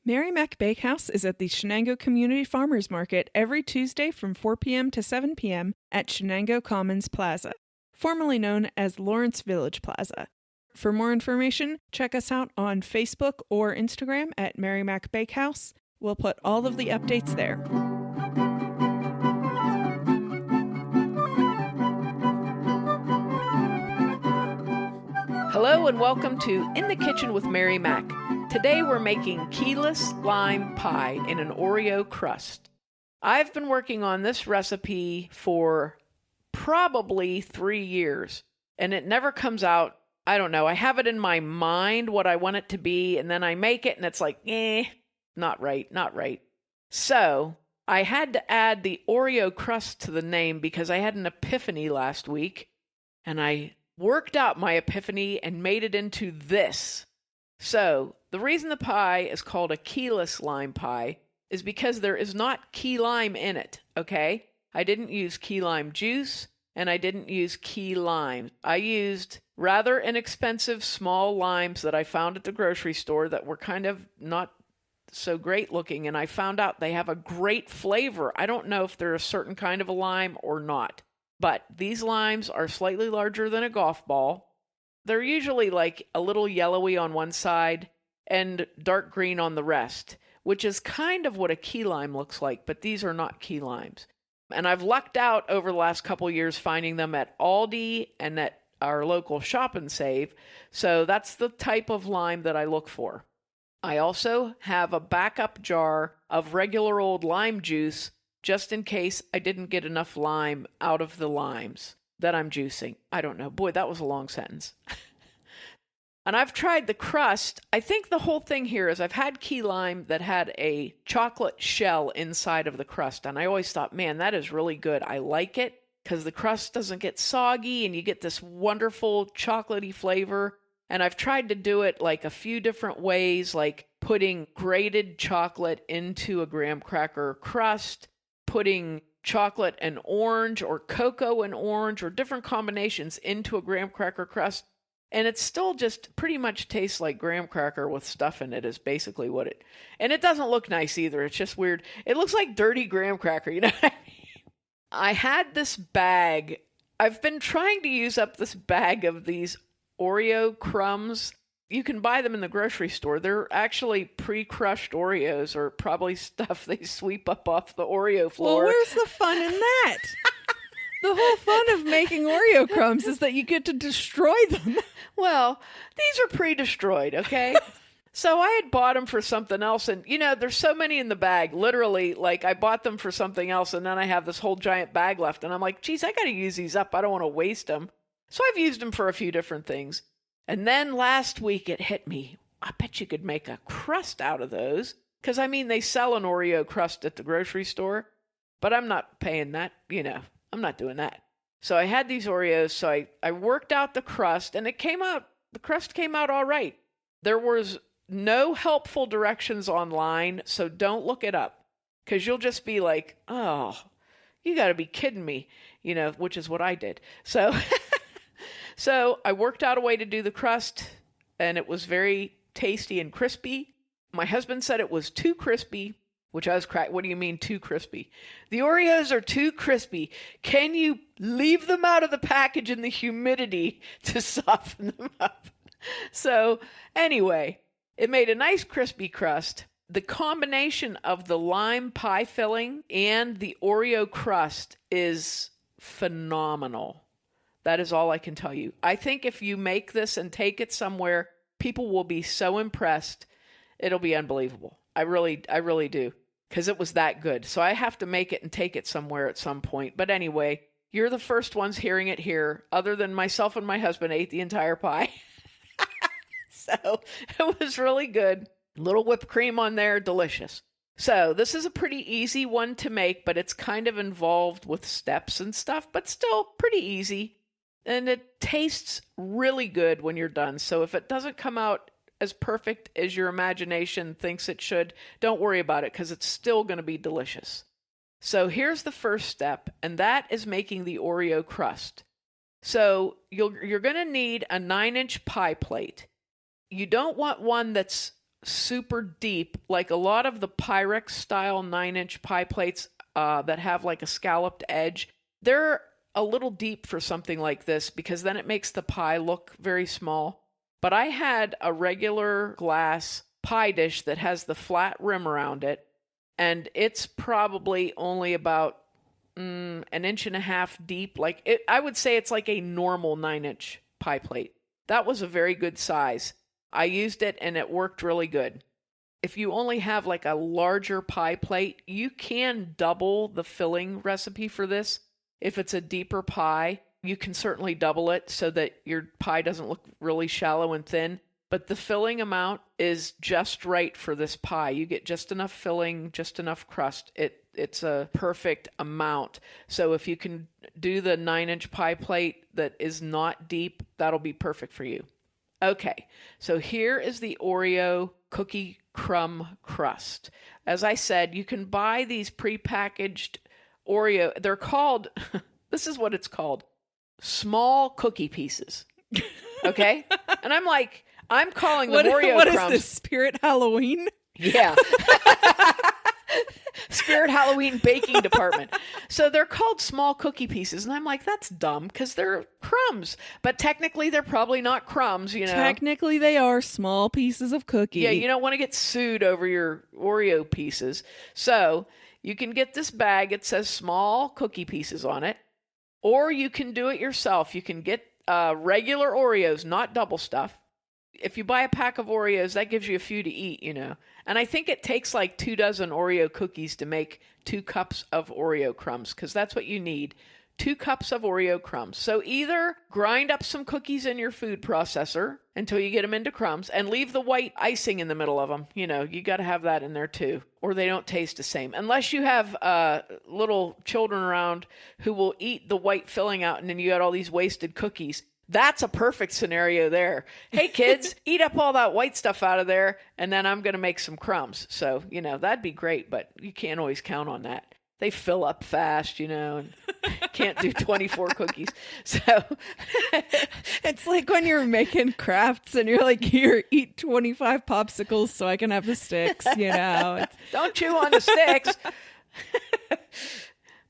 Mary Mac Bakehouse is at the Shenango Community Farmers Market every Tuesday from 4 p.m. to 7 p.m. at Shenango Commons Plaza, formerly known as Lawrence Village Plaza. For more information, check us out on Facebook or Instagram at Mary Mac Bakehouse. We'll put all of the updates there. Hello and welcome to In the Kitchen with Mary Mac. Today we're making keyless lime pie in an Oreo crust. I've been working on this recipe for probably 3 years, and it never comes out. I don't know. I have it in my mind what I want it to be, and then I make it and it's like, not right. So I had to add the Oreo crust to the name because I had an epiphany last week, and I worked out my epiphany and made it into this. So the reason the pie is called a keyless lime pie is because there is not key lime in it, okay? I didn't use key lime juice, and I didn't use key lime. I used rather inexpensive small limes that I found at the grocery store that were kind of not so great looking, and I found out they have a great flavor. I don't know if they're a certain kind of a lime or not, but these limes are slightly larger than a golf ball. They're usually like a little yellowy on one side and dark green on the rest, which is kind of what a key lime looks like, but these are not key limes. And I've lucked out over the last couple years finding them at Aldi and at our local Shop and Save, so that's the type of lime that I look for. I also have a backup jar of regular old lime juice just in case I didn't get enough lime out of the limes that I'm juicing. I don't know. Boy, that was a long sentence. And I've tried the crust. I think the whole thing here is I've had key lime that had a chocolate shell inside of the crust. And I always thought, man, that is really good. I like it because the crust doesn't get soggy and you get this wonderful chocolatey flavor. And I've tried to do it like a few different ways, like putting grated chocolate into a graham cracker crust, putting chocolate and orange or cocoa and orange or different combinations into a graham cracker crust. And it still just pretty much tastes like graham cracker with stuff in it is basically what it... And it doesn't look nice either. It's just weird. It looks like dirty graham cracker, you know what I mean? I had this bag. I've been trying to use up this bag of these Oreo crumbs. You can buy them in the grocery store. They're actually pre-crushed Oreos or probably stuff they sweep up off the Oreo floor. Well, where's the fun in that? The whole fun of making Oreo crumbs is that you get to destroy them. Well, these are pre-destroyed, okay? So I had bought them for something else, and there's so many in the bag. Literally, like I bought them for something else, and then I have this whole giant bag left, and I'm like, geez, I got to use these up. I don't want to waste them. So I've used them for a few different things. And then last week it hit me. I bet you could make a crust out of those. Because, they sell an Oreo crust at the grocery store. But I'm not paying that, I'm not doing that. So I had these Oreos, so I worked out the crust, and the crust came out all right. There was no helpful directions online, so don't look it up. Because you'll just be like, oh, you got to be kidding me, which is what I did. So... So I worked out a way to do the crust, and it was very tasty and crispy. My husband said it was too crispy, which I was cracked. What do you mean too crispy? The Oreos are too crispy. Can you leave them out of the package in the humidity to soften them up? So anyway, it made a nice crispy crust. The combination of the lime pie filling and the Oreo crust is phenomenal. That is all I can tell you. I think if you make this and take it somewhere, people will be so impressed. It'll be unbelievable. I really do. Because it was that good. So I have to make it and take it somewhere at some point. But anyway, you're the first ones hearing it here. Other than myself and my husband ate the entire pie. So it was really good. Little whipped cream on there. Delicious. So this is a pretty easy one to make, but it's kind of involved with steps and stuff, but still pretty easy. And it tastes really good when you're done. So if it doesn't come out as perfect as your imagination thinks it should, don't worry about it because it's still going to be delicious. So here's the first step, and that is making the Oreo crust. So you're going to need a 9-inch pie plate. You don't want one that's super deep, like a lot of the Pyrex style 9-inch pie plates that have like a scalloped edge, they're a little deep for something like this because then it makes the pie look very small. But I had a regular glass pie dish that has the flat rim around it, and it's probably only about an inch and a half deep. I would say it's like a normal 9-inch pie plate. That was a very good size. I used it and it worked really good. If you only have like a larger pie plate, you can double the filling recipe for this. If it's a deeper pie, you can certainly double it so that your pie doesn't look really shallow and thin. But the filling amount is just right for this pie. You get just enough filling, just enough crust. It's a perfect amount. So if you can do the 9-inch pie plate that is not deep, that'll be perfect for you. Okay, so here is the Oreo cookie crumb crust. As I said, you can buy these prepackaged Oreo. They're called, this is what it's called, small cookie pieces. Okay? And I'm calling them Oreo what crumbs. What is this, Spirit Halloween? Yeah. Spirit Halloween baking department. So they're called small cookie pieces. And I'm like, that's dumb because they're crumbs. But technically, they're probably not crumbs, you know. Technically, they are small pieces of cookie. Yeah, you don't want to get sued over your Oreo pieces. So you can get this bag. It says small cookie pieces on it. Or you can do it yourself. You can get regular Oreos, not double stuff. If you buy a pack of Oreos, that gives you a few to eat, you know. And I think it takes like 2 dozen Oreo cookies to make 2 cups of Oreo crumbs, because that's what you need. 2 cups of Oreo crumbs. So either grind up some cookies in your food processor until you get them into crumbs and leave the white icing in the middle of them. You know, you got to have that in there too, or they don't taste the same. Unless you have little children around who will eat the white filling out and then you got all these wasted cookies. That's a perfect scenario there. Hey, kids, eat up all that white stuff out of there, and then I'm going to make some crumbs. So, you know, that'd be great, but you can't always count on that. They fill up fast, you know, and can't do 24 cookies. So it's like when you're making crafts and you're like, here, eat 25 popsicles so I can have the sticks, you know. Don't chew on the sticks.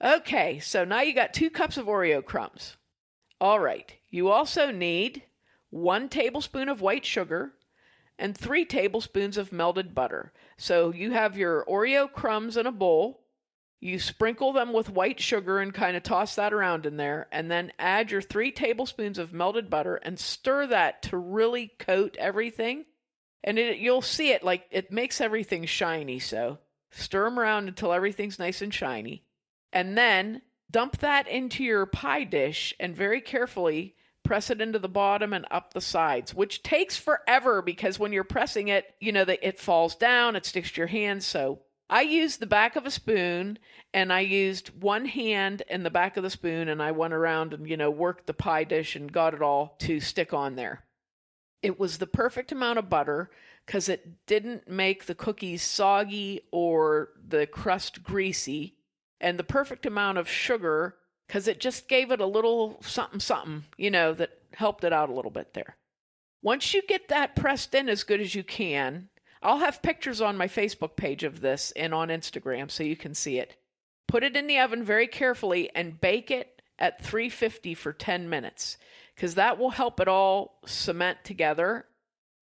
Okay, so now you got 2 cups of Oreo crumbs. All right. You also need 1 tablespoon of white sugar and 3 tablespoons of melted butter. So you have your Oreo crumbs in a bowl. You sprinkle them with white sugar and kind of toss that around in there, and then add your 3 tablespoons of melted butter and stir that to really coat everything. And you'll see it, like it makes everything shiny. So stir them around until everything's nice and shiny. And then dump that into your pie dish and very carefully press it into the bottom and up the sides, which takes forever because when you're pressing it, you know, it falls down, it sticks to your hands. So I used the back of a spoon and I used one hand in the back of the spoon and I went around and, you know, worked the pie dish and got it all to stick on there. It was the perfect amount of butter because it didn't make the cookies soggy or the crust greasy, and the perfect amount of sugar because it just gave it a little something, you know, that helped it out a little bit there. Once you get that pressed in as good as you can, I'll have pictures on my Facebook page of this and on Instagram so you can see it. Put it in the oven very carefully and bake it at 350 for 10 minutes because that will help it all cement together.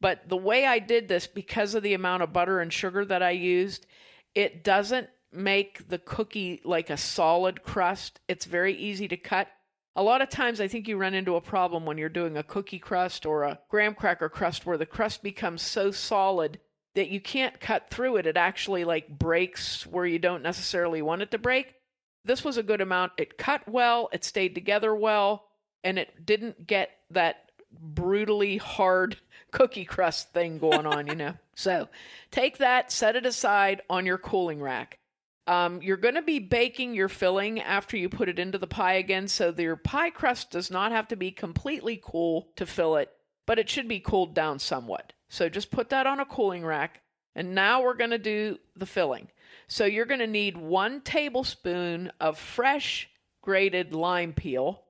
But the way I did this, because of the amount of butter and sugar that I used, it doesn't make the cookie like a solid crust. It's very easy to cut. A lot of times I think you run into a problem when you're doing a cookie crust or a graham cracker crust where the crust becomes so solid that you can't cut through it. It actually like breaks where you don't necessarily want it to break. This was a good amount. It cut well, it stayed together well, and it didn't get that brutally hard cookie crust thing going on, you know. So take that, set it aside on your cooling rack. You're going to be baking your filling after you put it into the pie again, so your pie crust does not have to be completely cool to fill it, but it should be cooled down somewhat. So just put that on a cooling rack, and now we're going to do the filling. So you're going to need 1 tablespoon of fresh grated lime peel.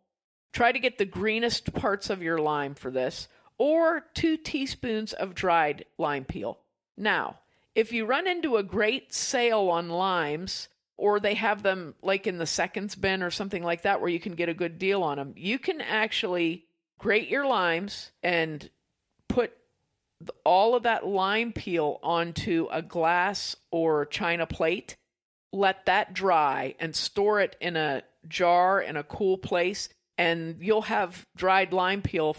Try to get the greenest parts of your lime for this, or 2 teaspoons of dried lime peel. Now, if you run into a great sale on limes, or they have them like in the seconds bin or something like that where you can get a good deal on them, you can actually grate your limes and put all of that lime peel onto a glass or china plate, let that dry, and store it in a jar in a cool place, and you'll have dried lime peel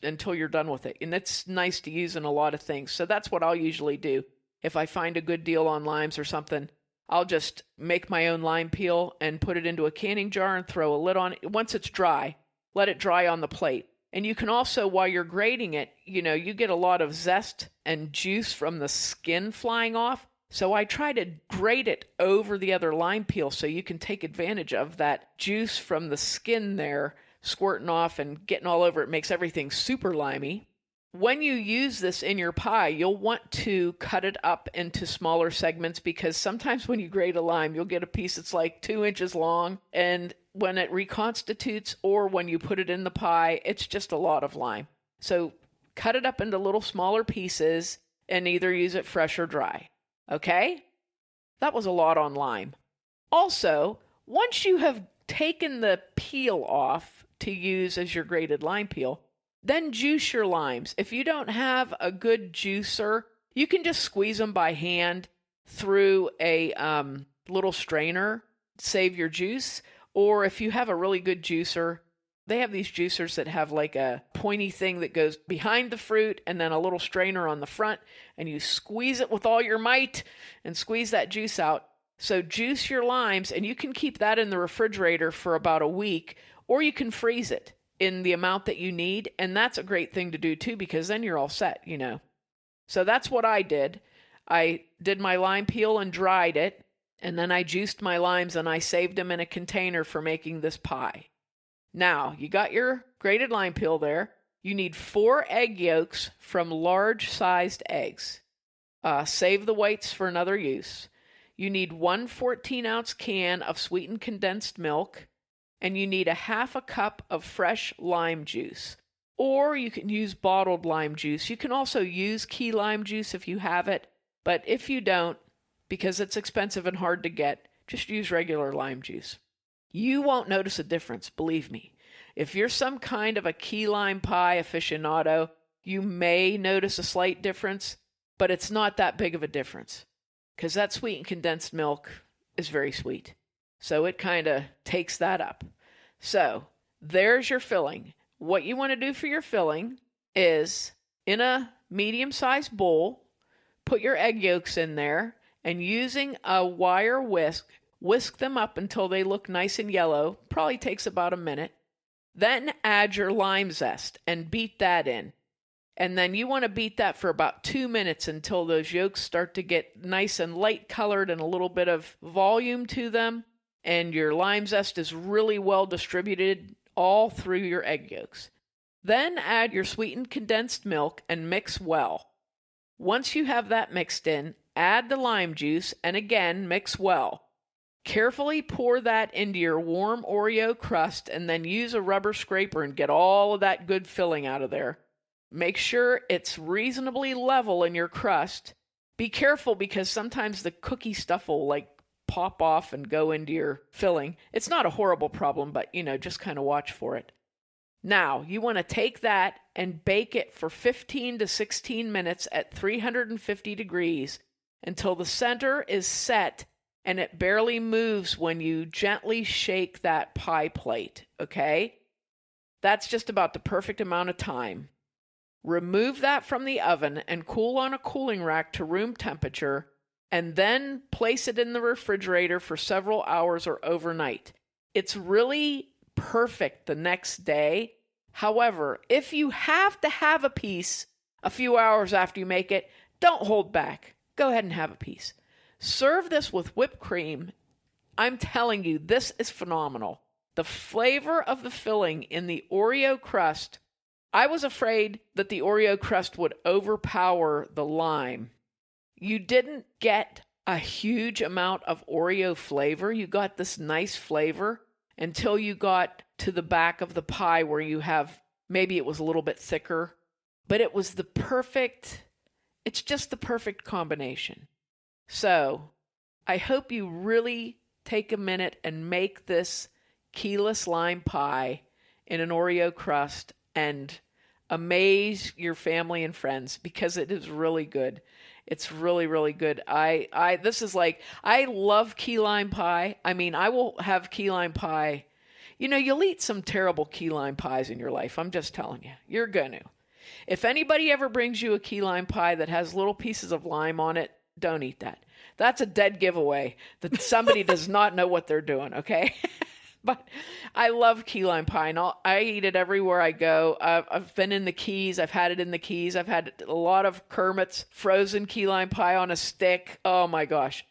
until you're done with it. And it's nice to use in a lot of things. So that's what I'll usually do. If I find a good deal on limes or something, I'll just make my own lime peel and put it into a canning jar and throw a lid on it. Once it's dry, let it dry on the plate. And you can also, while you're grating it, you get a lot of zest and juice from the skin flying off. So I try to grate it over the other lime peel so you can take advantage of that juice from the skin there, squirting off and getting all over it. Makes everything super limey. When you use this in your pie, you'll want to cut it up into smaller segments, because sometimes when you grate a lime, you'll get a piece that's like 2 inches long, and when it reconstitutes or when you put it in the pie, it's just a lot of lime. So cut it up into little smaller pieces and either use it fresh or dry. Okay? That was a lot on lime. Also, once you have taken the peel off to use as your grated lime peel, then juice your limes. If you don't have a good juicer, you can just squeeze them by hand through a little strainer, save your juice. Or if you have a really good juicer, they have these juicers that have like a pointy thing that goes behind the fruit and then a little strainer on the front, and you squeeze it with all your might and squeeze that juice out. So juice your limes, and you can keep that in the refrigerator for about a week, or you can freeze it in the amount that you need. And that's a great thing to do too, because then you're all set, So that's what I did. I did my lime peel and dried it. And then I juiced my limes and I saved them in a container for making this pie. Now, you got your grated lime peel there. You need 4 egg yolks from large-sized eggs. Save the whites for another use. You need 1 14-ounce can of sweetened condensed milk. And you need a half a cup of fresh lime juice. Or you can use bottled lime juice. You can also use key lime juice if you have it. But if you don't, because it's expensive and hard to get, just use regular lime juice. You won't notice a difference, believe me. If you're some kind of a key lime pie aficionado, you may notice a slight difference, but it's not that big of a difference, because that sweetened condensed milk is very sweet. So it kind of takes that up. So there's your filling. What you want to do for your filling is, in a medium-sized bowl, put your egg yolks in there, and using a wire whisk them up until they look nice and yellow. Probably takes about a minute. Then add your lime zest and beat that in. And then you want to beat that for about 2 minutes until those yolks start to get nice and light colored and a little bit of volume to them. And your lime zest is really well distributed all through your egg yolks. Then add your sweetened condensed milk and mix well. Once you have that mixed in, add the lime juice and again mix well. Carefully pour that into your warm Oreo crust and then use a rubber scraper and get all of that good filling out of there. Make sure it's reasonably level in your crust. Be careful, because sometimes the cookie stuff will pop off and go into your filling. It's not a horrible problem, but just kind of watch for it. Now, you want to take that and bake it for 15 to 16 minutes at 350 degrees until the center is set and it barely moves when you gently shake that pie plate, okay? That's just about the perfect amount of time. Remove that from the oven and cool on a cooling rack to room temperature, and then place it in the refrigerator for several hours or overnight. It's really perfect the next day. However, if you have to have a piece a few hours after you make it, don't hold back. Go ahead and have a piece. Serve this with whipped cream. I'm telling you, this is phenomenal. The flavor of the filling in the Oreo crust, I was afraid that the Oreo crust would overpower the lime. You didn't get a huge amount of Oreo flavor. You got this nice flavor until you got to the back of the pie where you have, maybe it was a little bit thicker, but it was the perfect It's just the perfect combination. So I hope you really take a minute and make this keyless lime pie in an Oreo crust and amaze your family and friends, because it is really good. It's really, really good. This is like, I love key lime pie. I mean, I will have key lime pie. You know, you'll eat some terrible key lime pies in your life. I'm just telling you, you're going to. If anybody ever brings you a key lime pie that has little pieces of lime on it, don't eat that. That's a dead giveaway that somebody does not know what they're doing, okay? But I love key lime pie, and I eat it everywhere I go. I've been in the Keys. I've had it in the Keys. I've had a lot of Kermit's frozen key lime pie on a stick. Oh, my gosh.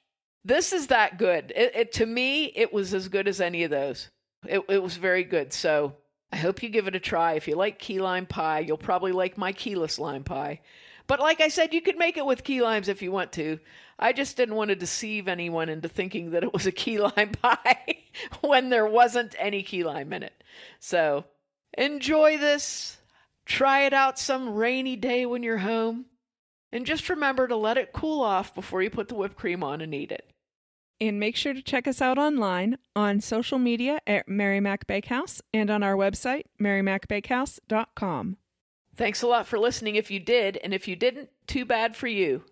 This is that good. To me, it was as good as any of those. It was very good. So I hope you give it a try. If you like key lime pie, you'll probably like my keyless lime pie. But like I said, you could make it with key limes if you want to. I just didn't want to deceive anyone into thinking that it was a key lime pie when there wasn't any key lime in it. So enjoy this. Try it out some rainy day when you're home. And just remember to let it cool off before you put the whipped cream on and eat it. And make sure to check us out online on social media at Mary Mac Bakehouse and on our website, marymacbakehouse.com. Thanks a lot for listening if you did, and if you didn't, too bad for you.